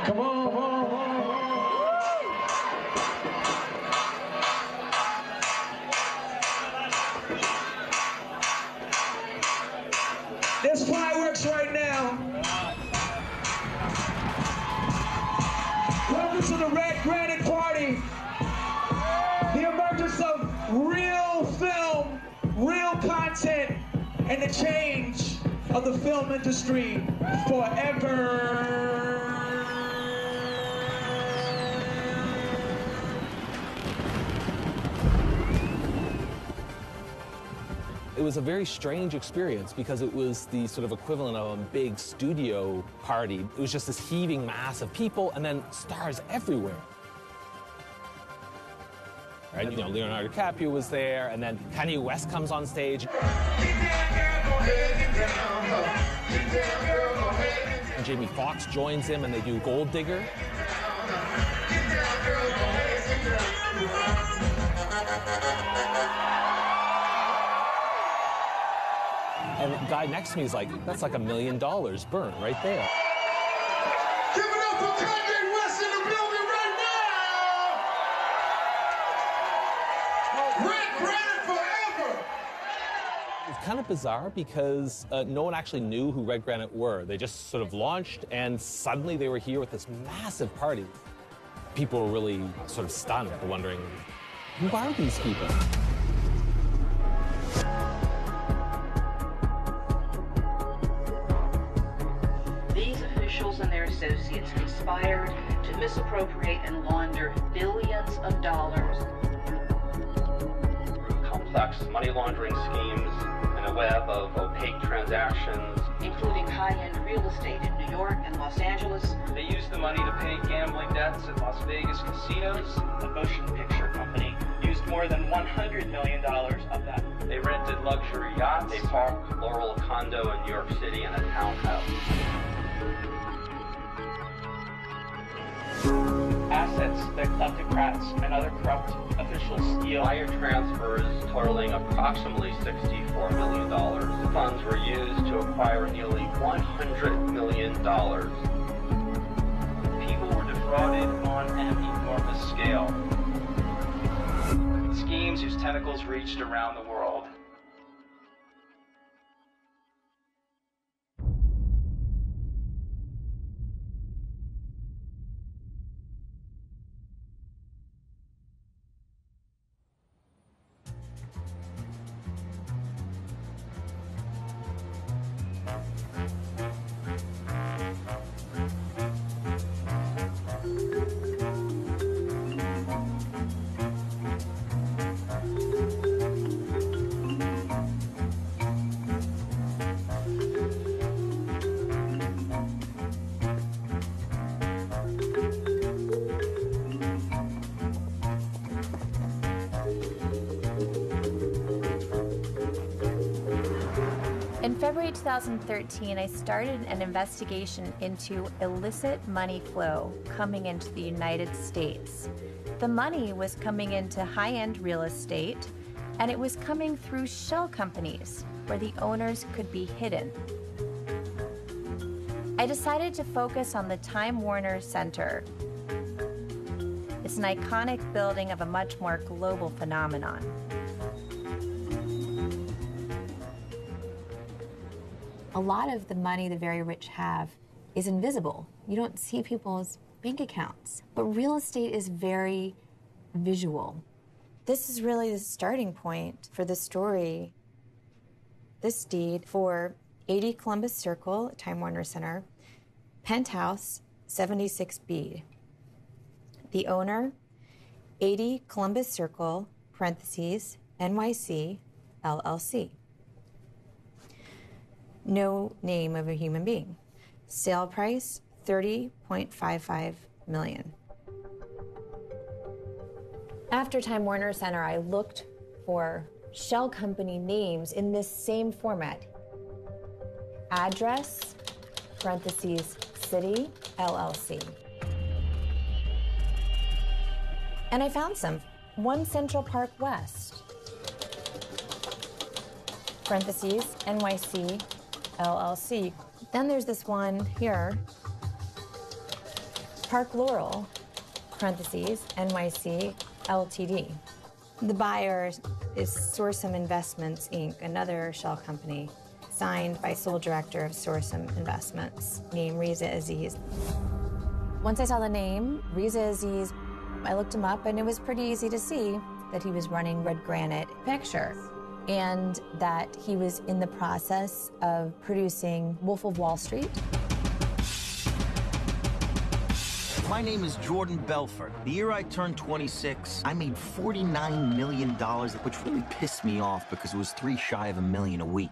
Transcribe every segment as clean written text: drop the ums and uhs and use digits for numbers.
Come on. There's fireworks right now. Welcome to the Red Granite Party. The emergence of real film, real content, and the change of the film industry forever. It was a very strange experience because it was the sort of equivalent of a big studio party. It was just this heaving mass of people and then stars everywhere. Right? You know, Leonardo DiCaprio was there, and then Kanye West comes on stage. And Jamie Foxx joins him, and they do Gold Digger. And the guy next to me is like, that's like $1 million burnt right there. Give it up for Kanye West in the building right now! Red Granite forever! It's kind of bizarre because no one actually knew who Red Granite were. They just sort of launched, and suddenly they were here with this massive party. People were really sort of stunned, wondering, who are these people? And their associates conspired to misappropriate and launder billions of dollars. Through complex money laundering schemes and a web of opaque transactions, including high-end real estate in New York and Los Angeles. They used the money to pay gambling debts at Las Vegas casinos. The motion picture company used more than $100 million of that. They rented luxury yachts, a Park Laurel condo in New York City, and a townhouse. Assets that kleptocrats and other corrupt officials steal. Wire transfers totaling approximately $64 million. Funds were used to acquire nearly $100 million. People were defrauded on an enormous scale. Schemes whose tentacles reached around the world. In February 2013, I started an investigation into illicit money flow coming into the United States. The money was coming into high-end real estate, and it was coming through shell companies where the owners could be hidden. I decided to focus on the Time Warner Center. It's an iconic building of a much more global phenomenon. A lot of the money the very rich have is invisible. You don't see people's bank accounts. But real estate is very visual. This is really the starting point for the story. This deed for 80 Columbus Circle, Time Warner Center, penthouse 76B. The owner, 80 Columbus Circle, parentheses, NYC, LLC. No name of a human being. Sale price, $30.55 million. After Time Warner Center, I looked for shell company names in this same format. Address, parentheses, city, LLC. And I found some. One Central Park West. Parentheses, NYC, LLC. Then there's this one here. Park Laurel, parentheses, NYC, LTD. The buyer is Sorsum Investments, Inc., another shell company, signed by sole director of Sorsum Investments, named Riza Aziz. Once I saw the name, Riza Aziz, I looked him up, and it was pretty easy to see that he was running Red Granite Picture, and that he was in the process of producing Wolf of Wall Street. My name is Jordan Belfort. The year I turned 26, I made $49 million, which really pissed me off because it was 3 shy of $1 million a week.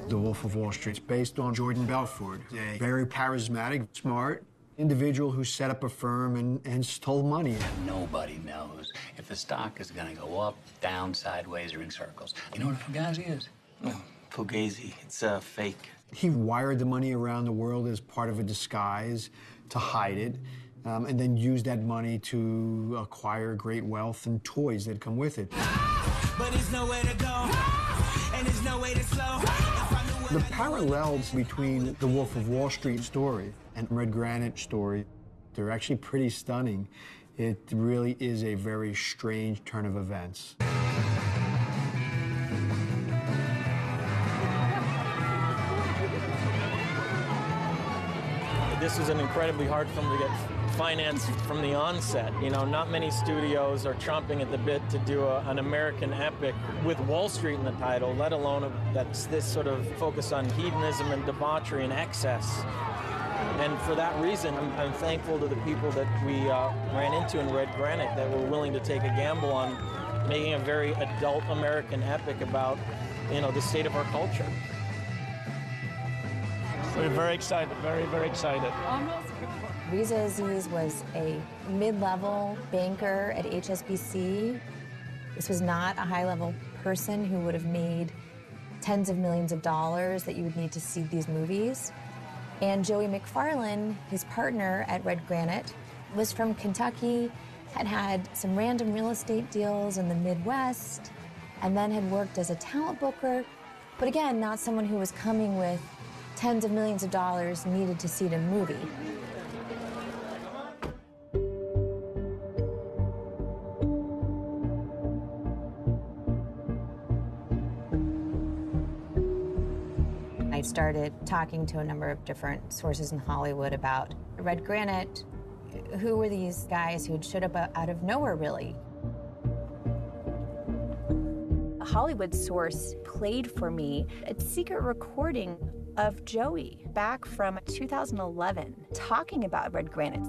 The Wolf of Wall Street is based on Jordan Belfort, a very charismatic, smart individual who set up a firm and stole money. Nobody knows if the stock is going to go up, down, sideways, or in circles. You know what a fugazi is? Oh, fugazi. It's fake. He wired the money around the world as part of a disguise to hide it, and then used that money to acquire great wealth and toys that come with it. But there's nowhere to go, and there's no way to slow. The parallels between the Wolf of Wall Street story and Red Granite story, they're actually pretty stunning. It really is a very strange turn of events. This was an incredibly hard film to get financed from the onset. You know, not many studios are chomping at the bit to do an American epic with Wall Street in the title, let alone that's this sort of focus on hedonism and debauchery and excess. And for that reason, I'm thankful to the people that we ran into in Red Granite that were willing to take a gamble on making a very adult American epic about, you know, the state of our culture. We're very excited, very, very excited. Riza Aziz was a mid-level banker at HSBC. This was not a high-level person who would have made tens of millions of dollars that you would need to see these movies. And Joey McFarlane, his partner at Red Granite, was from Kentucky, had had some random real estate deals in the Midwest, and then had worked as a talent booker. But again, not someone who was coming with tens of millions of dollars needed to see the movie. I started talking to a number of different sources in Hollywood about Red Granite. Who were these guys who had showed up out of nowhere, really? A Hollywood source played for me a secret recording of Joey back from 2011 talking about Red Granite.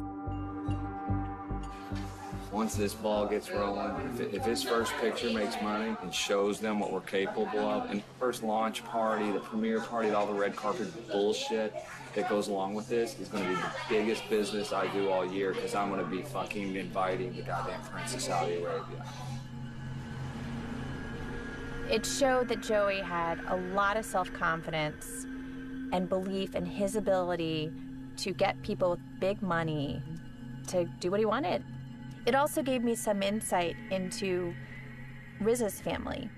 Once this ball gets rolling, if his first picture makes money and shows them what we're capable of, and first launch party, the premiere party, all the red carpet bullshit that goes along with this is going to be the biggest business I do all year, because I'm going to be fucking inviting the goddamn Prince of Saudi Arabia. It showed that Joey had a lot of self-confidence and belief in his ability to get people with big money to do what he wanted. It also gave me some insight into Riza's family.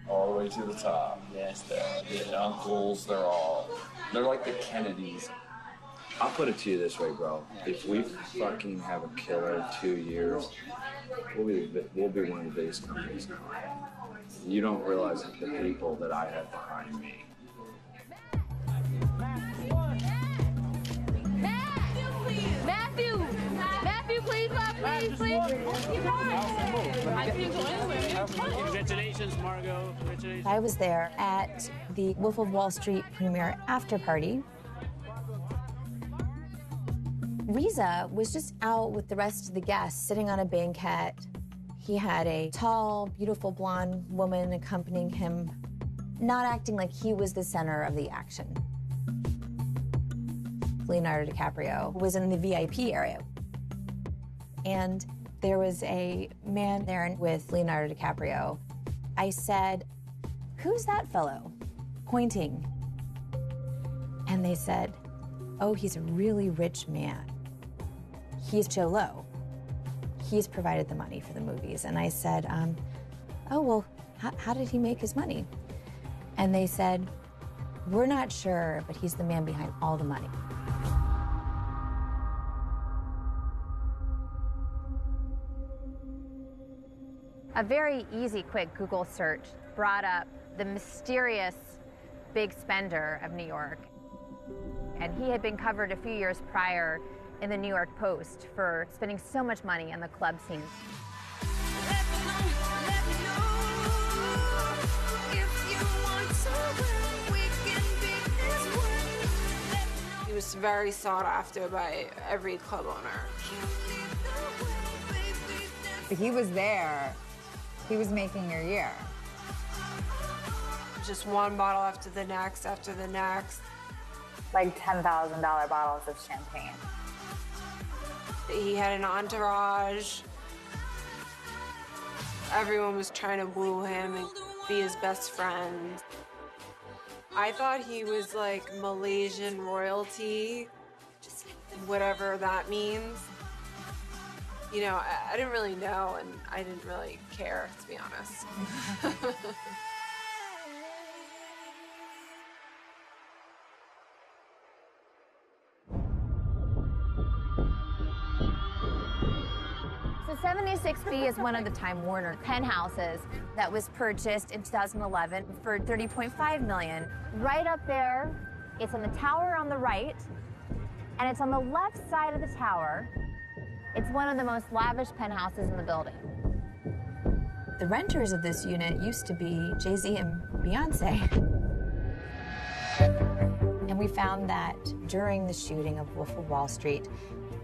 All the way to the top. Yes, the uncles, they're like the Kennedys. I'll put it to you this way, bro. If we fucking have a killer 2 years, we'll be one of the biggest companies now. You don't realize the people that I have behind me. Matthew, please, please. Congratulations, Margot. Congratulations. I was there at the Wolf of Wall Street premiere after party. Riza was just out with the rest of the guests, sitting on a banquette. He had a tall, beautiful blonde woman accompanying him, not acting like he was the center of the action. Leonardo DiCaprio was in the VIP area. And there was a man there with Leonardo DiCaprio. I said, "Who's that fellow?" Pointing. And they said, "Oh, he's a really rich man. He's Joe Low." he's provided the money for the movies. And I said, oh, well, how did he make his money? And they said, we're not sure, but he's the man behind all the money. A very easy, quick Google search brought up the mysterious big spender of New York. And he had been covered a few years prior in the New York Post for spending so much money on the club scene. He was very sought after by every club owner. He was there. He was making your year. Just one bottle after the next, Like $10,000 bottles of champagne. He had an entourage. Everyone was trying to woo him and be his best friend. I thought he was like Malaysian royalty, whatever that means. You know, I didn't really know, and I didn't really care, to be honest. So 76B is one of the Time Warner penthouses that was purchased in 2011 for $30.5 million. Right up there, it's in the tower on the right, and it's on the left side of the tower. It's one of the most lavish penthouses in the building. The renters of this unit used to be Jay-Z and Beyonce. And we found that during the shooting of Wolf of Wall Street,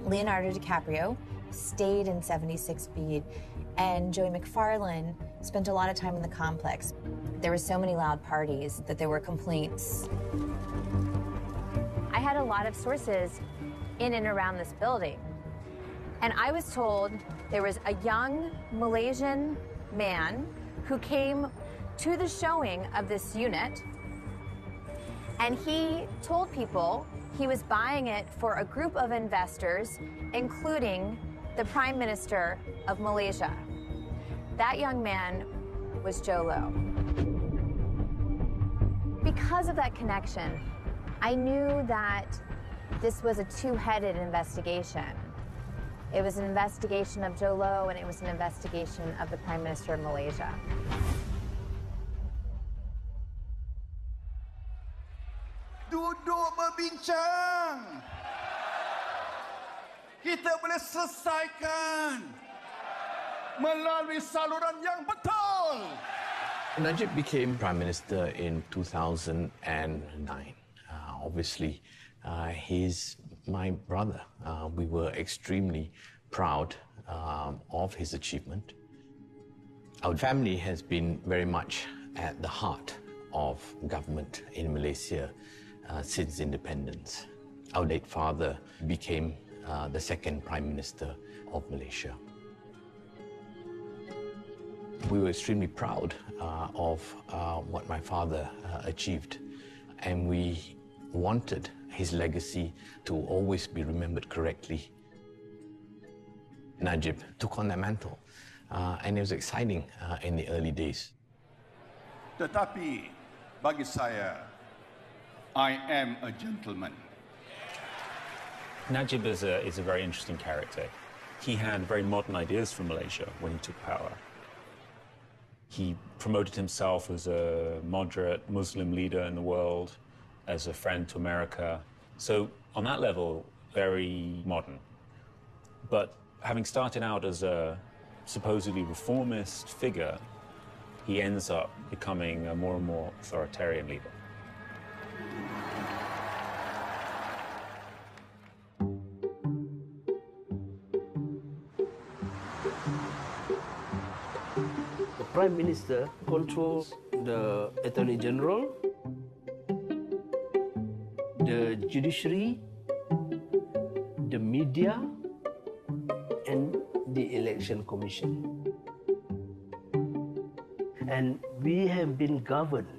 Leonardo DiCaprio stayed in 76B, and Joey McFarlane spent a lot of time in the complex. There were so many loud parties that there were complaints. I had a lot of sources in and around this building. And I was told there was a young Malaysian man who came to the showing of this unit, and he told people he was buying it for a group of investors, including the Prime Minister of Malaysia. That young man was Joe Low. Because of that connection, I knew that this was a two-headed investigation. It was an investigation of Joe Low, and it was an investigation of the Prime Minister of Malaysia. Duduk berbincang. Kita boleh selesaikan melalui saluran yang betul. Najib became Prime Minister in 2009. Obviously, he's my brother. We were extremely proud of his achievement. Our family has been very much at the heart of government in Malaysia since independence. Our late father became the second Prime Minister of Malaysia. We were extremely proud of what my father achieved, and we wanted his legacy to always be remembered correctly. Najib took on that mantle, and it was exciting in the early days. Tetapi bagi saya, I am a gentleman. Najib is a very interesting character. He had very modern ideas for Malaysia when he took power. He promoted himself as a moderate Muslim leader in the world, as a friend to America. So on that level, very modern. But having started out as a supposedly reformist figure, he ends up becoming a more and more authoritarian leader. The Prime Minister controls the Attorney General, the judiciary, the media, and the Election Commission. And we have been governed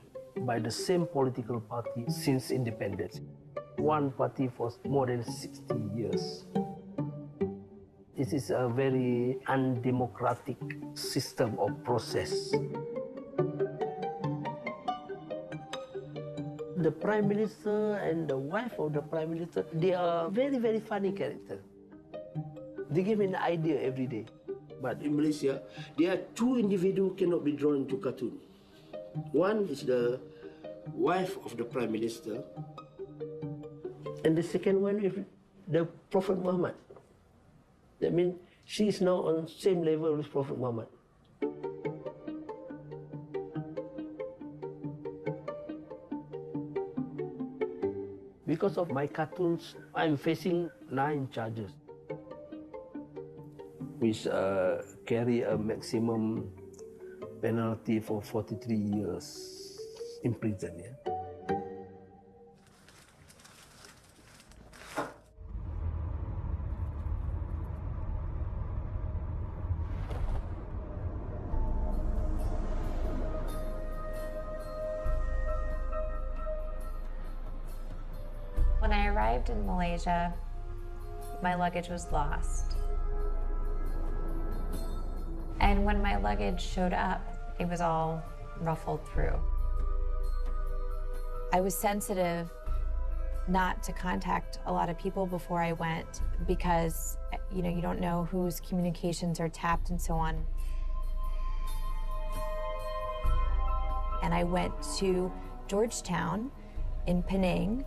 by the same political party since independence. One party for more than 60 years. It This is a very undemocratic system of process. The Prime Minister and the wife of the Prime Minister, they are very, very funny characters. They give me an idea every day. But in Malaysia, there are two individuals cannot be drawn into cartoon. One is the wife of the Prime Minister, and the second one is the Prophet Muhammad. That means she is now on the same level with Prophet Muhammad. Because of my cartoons, I'm facing 9 charges, which carry a maximum penalty for 43 years in prison. Yeah? When I arrived in Malaysia, my luggage was lost. And when my luggage showed up, it was all ruffled through. I was sensitive not to contact a lot of people before I went because, you know, you don't know whose communications are tapped and so on. And I went to Georgetown in Penang.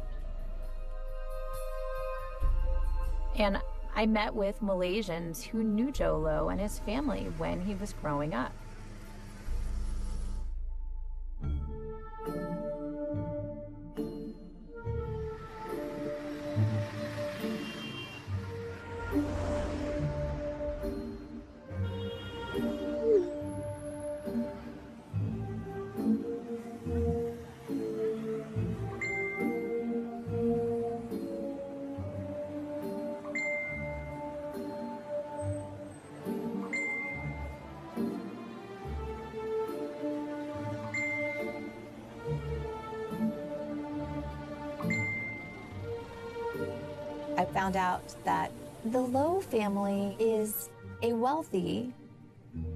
And I met with Malaysians who knew Jolo and his family when he was growing up. I found out that the Low family is a wealthy,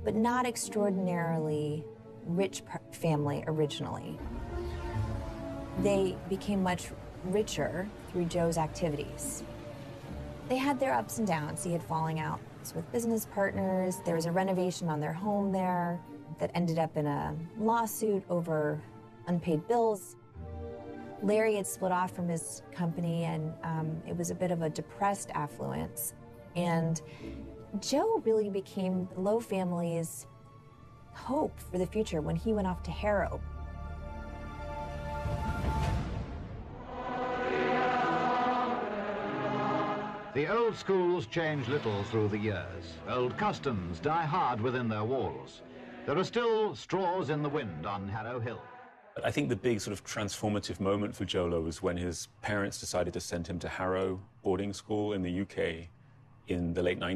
but not extraordinarily rich family originally. They became much richer through Joe's activities. They had their ups and downs. He had falling outs with business partners. There was a renovation on their home there that ended up in a lawsuit over unpaid bills. Larry had split off from his company, and it was a bit of a depressed affluence. And Joe really became the Low family's hope for the future when he went off to Harrow. The old schools change little through the years. Old customs die hard within their walls. There are still straws in the wind on Harrow Hill. I think the big sort of transformative moment for Jolo was when his parents decided to send him to Harrow boarding school in the UK in the late 90s.